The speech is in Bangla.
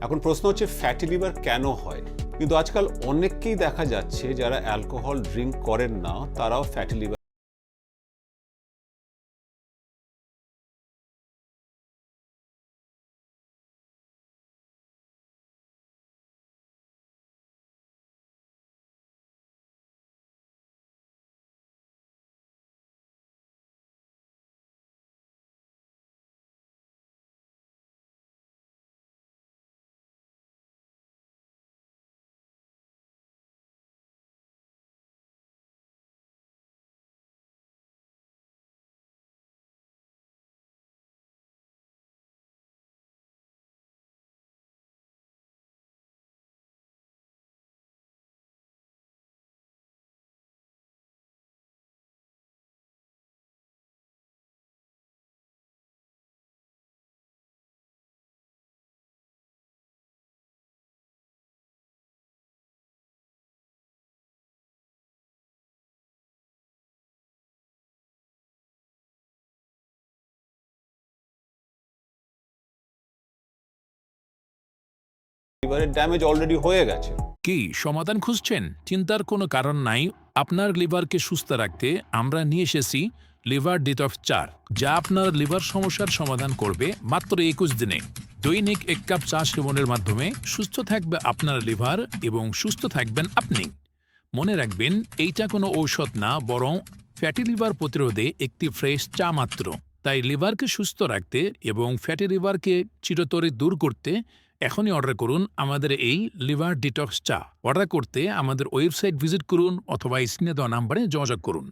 এখন প্রশ্ন হচ্ছে ফ্যাটি লিভার কেন হয়? কিন্তু আজকাল অনেককেই দেখা যাচ্ছে যারা অ্যালকোহল ড্রিঙ্ক করেন না তারাও ফ্যাটি লিভার লিভারের ড্যামেজ অলরেডি হয়ে গেছে। কি সমাধান খুঁজছেন? চিন্তার কোনো কারণ নাই। আপনার লিভারকে সুস্থ রাখতে আমরা নিয়ে এসেছি লিভার ডিটক্স 4, যা আপনার লিভার সমস্যার সমাধান করবে মাত্র 21 দিনে। দৈনিক 1 কাপ চা সেবনের মাধ্যমে সুস্থ থাকবে আপনার লিভার এবং সুস্থ থাকবেন আপনি। মনে রাখবেন, এইটা কোনো ঔষধ না, বরং ফ্যাটি লিভার প্রতিরোধে একটি ফ্রেশ চা মাত্র। তাই লিভারকে সুস্থ রাখতে এবং ফ্যাটি লিভারকে চিরতরে দূর করতে এখনই অর্ডার করুন আমাদের এই লিভার ডিটক্স চা। অর্ডার করতে আমাদের ওয়েবসাইট ভিজিট করুন অথবা স্ক্রিনে দেওয়া নাম্বারে যোগাযোগ করুন।